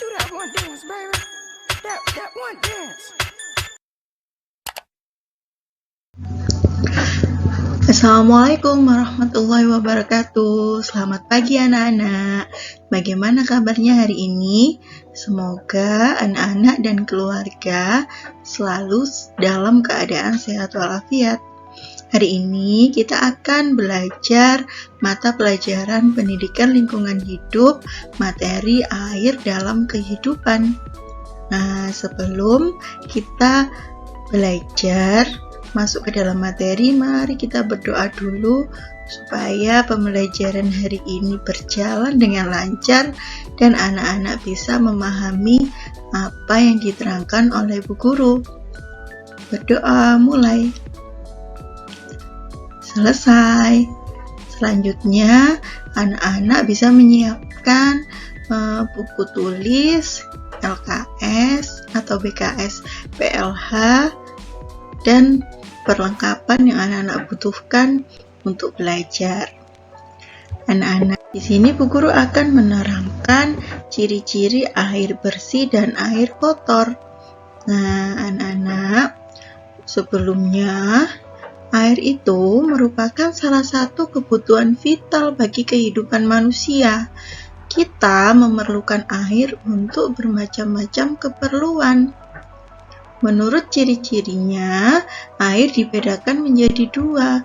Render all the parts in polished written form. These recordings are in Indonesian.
do that one dance, baby. That one dance. Assalamualaikum warahmatullahi wabarakatuh. Selamat pagi anak-anak. Bagaimana kabarnya hari ini? Semoga anak-anak dan keluarga selalu dalam keadaan sehat walafiat. Hari ini kita akan belajar mata pelajaran pendidikan lingkungan hidup, materi air dalam kehidupan. Nah, sebelum kita belajar masuk ke dalam materi, mari kita berdoa dulu supaya pembelajaran hari ini berjalan dengan lancar dan anak-anak bisa memahami apa yang diterangkan oleh Bu Guru. Berdoa mulai. Selesai. Selanjutnya, anak-anak bisa menyiapkan buku tulis LKS atau BKS PLH dan perlengkapan yang anak-anak butuhkan untuk belajar. Anak-anak, di sini Bu Guru akan menerangkan ciri-ciri air bersih dan air kotor. Nah, anak-anak, sebelumnya air itu merupakan salah satu kebutuhan vital bagi kehidupan manusia. Kita memerlukan air untuk bermacam-macam keperluan. Menurut ciri-cirinya, air dibedakan menjadi dua.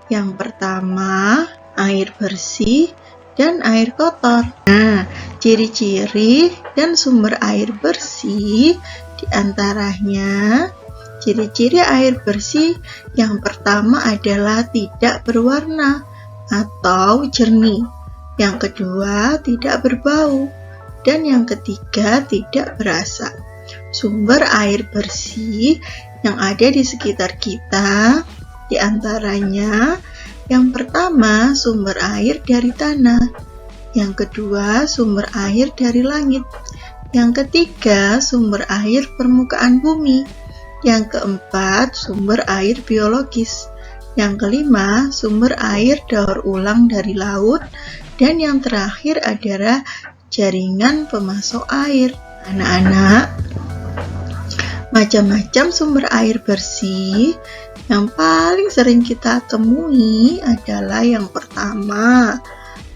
Yang pertama, air bersih dan air kotor. Nah, ciri-ciri dan sumber air bersih diantaranya, ciri-ciri air bersih yang pertama adalah tidak berwarna atau jernih. Yang kedua, tidak berbau. Dan yang ketiga, tidak berasa. Sumber air bersih yang ada di sekitar kita, diantaranya yang pertama sumber air dari tanah, yang kedua sumber air dari langit, yang ketiga sumber air permukaan bumi, yang keempat sumber air biologis, yang kelima sumber air daur ulang dari laut, dan yang terakhir adalah jaringan pemasok air. Anak-anak, macam-macam sumber air bersih yang paling sering kita temui adalah yang pertama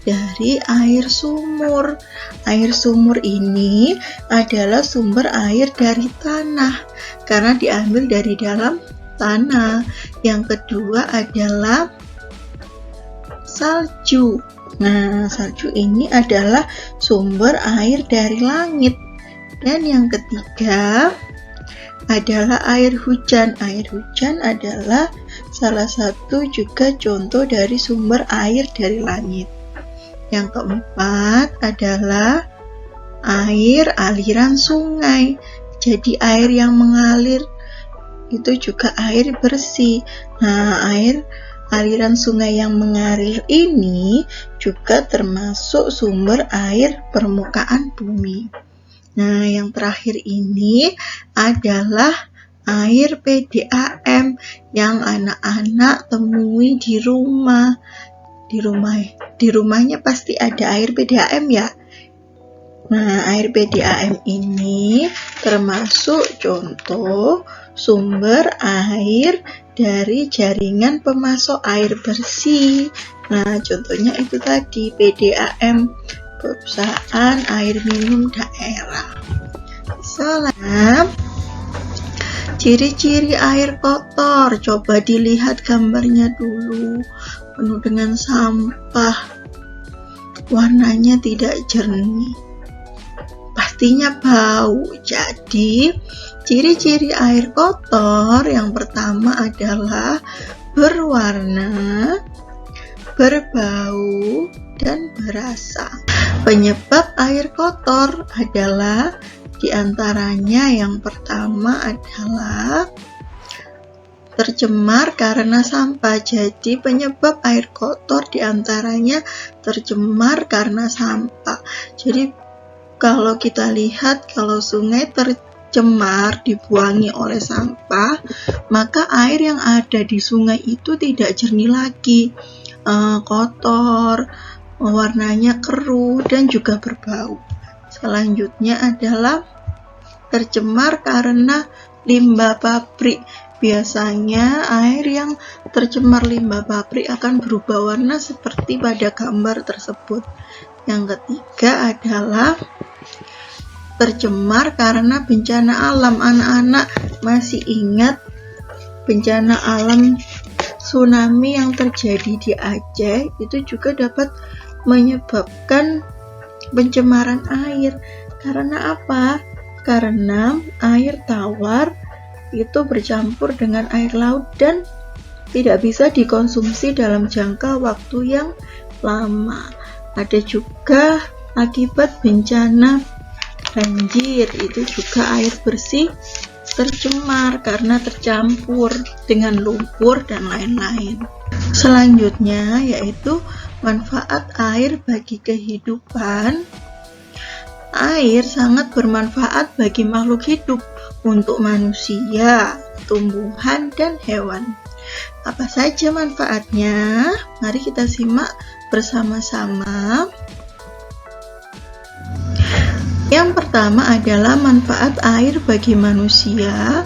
dari air sumur. Air sumur ini adalah sumber air dari tanah karena diambil dari dalam tanah. Yang kedua adalah salju. Nah, salju ini adalah sumber air dari langit. Dan yang ketiga adalah air hujan. Air hujan adalah salah satu juga contoh dari sumber air dari langit. Yang keempat adalah air aliran sungai. Jadi air yang mengalir itu juga air bersih. Nah, air aliran sungai yang mengalir ini juga termasuk sumber air permukaan bumi. Nah, yang terakhir ini adalah air PDAM yang anak-anak temui di rumah. Di rumahnya pasti ada air PDAM ya. Nah, air PDAM ini termasuk contoh sumber air dari jaringan pemasok air bersih. Nah, contohnya itu tadi PDAM, Perusahaan Air Minum Daerah. Salam. Ciri-ciri air kotor, coba dilihat gambarnya dulu, penuh dengan sampah, warnanya tidak jernih, pastinya bau. Jadi, ciri-ciri air kotor yang pertama adalah berwarna, berbau, dan berasa. Penyebab air kotor adalah diantaranya yang pertama adalah tercemar karena sampah. Jadi penyebab air kotor diantaranya tercemar karena sampah. Jadi kalau kita lihat, kalau sungai tercemar dibuangi oleh sampah, maka air yang ada di sungai itu tidak jernih lagi, kotor, warnanya keruh dan juga berbau. Selanjutnya adalah tercemar karena limbah pabrik. Biasanya air yang tercemar limbah pabrik akan berubah warna seperti pada gambar tersebut. Yang ketiga adalah tercemar karena bencana alam. Anak-anak masih ingat bencana alam tsunami yang terjadi di Aceh? Itu juga dapat menyebabkan pencemaran air. Karena apa? Karena air tawar itu bercampur dengan air laut dan tidak bisa dikonsumsi dalam jangka waktu yang lama. Ada juga akibat bencana banjir, itu juga air bersih tercemar karena tercampur dengan lumpur dan lain-lain. Selanjutnya yaitu manfaat air bagi kehidupan. Air sangat bermanfaat bagi makhluk hidup, untuk manusia, tumbuhan, dan hewan. Apa saja manfaatnya? Mari kita simak bersama-sama. Yang pertama adalah manfaat air bagi manusia.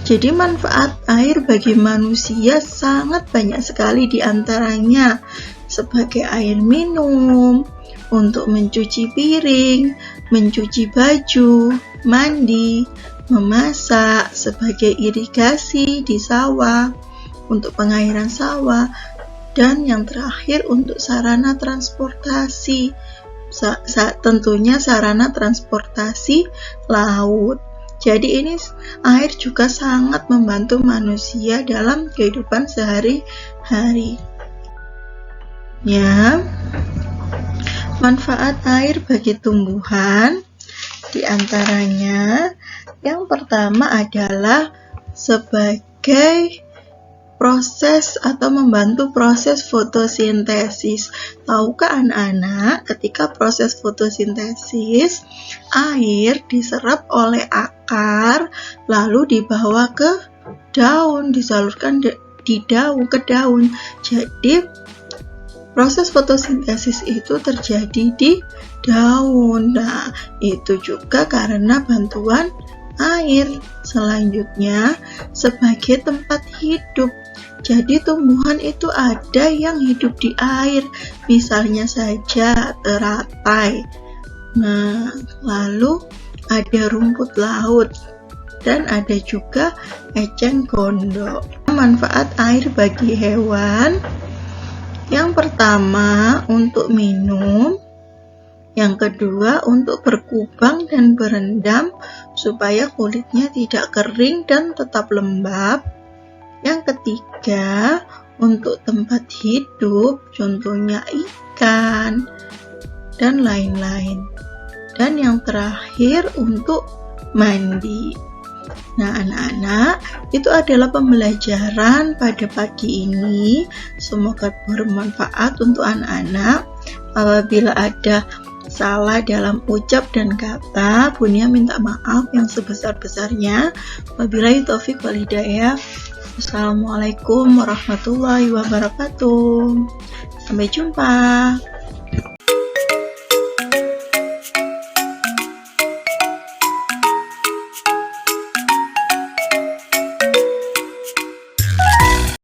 Jadi manfaat air bagi manusia sangat banyak sekali, diantaranya sebagai air minum, untuk mencuci piring, mencuci baju, mandi, memasak, sebagai irigasi di sawah, untuk pengairan sawah, dan yang terakhir untuk sarana transportasi. Tentunya sarana transportasi laut. Jadi ini air juga sangat membantu manusia dalam kehidupan sehari-hari. Ya, manfaat air bagi tumbuhan diantaranya yang pertama adalah sebagai proses atau membantu proses fotosintesis. Tahukah anak-anak, ketika proses fotosintesis, air diserap oleh akar lalu dibawa ke daun, disalurkan di daun ke daun. Jadi proses fotosintesis itu terjadi di daun. Nah, itu juga karena bantuan air. Selanjutnya, sebagai tempat hidup. Jadi tumbuhan itu ada yang hidup di air, misalnya saja teratai. Nah, lalu ada rumput laut dan ada juga eceng gondok. Manfaat air bagi hewan. Yang pertama untuk minum, yang kedua untuk berkubang dan berendam supaya kulitnya tidak kering dan tetap lembab. Yang ketiga untuk tempat hidup, contohnya ikan dan lain-lain. Dan yang terakhir untuk mandi. Nah, anak-anak, itu adalah pembelajaran pada pagi ini. Semoga bermanfaat untuk anak-anak. Apabila ada salah dalam ucap dan kata, Bunia minta maaf yang sebesar-besarnya. Wabillahi taufiq wal hidayah. Assalamualaikum warahmatullahi wabarakatuh. Sampai jumpa.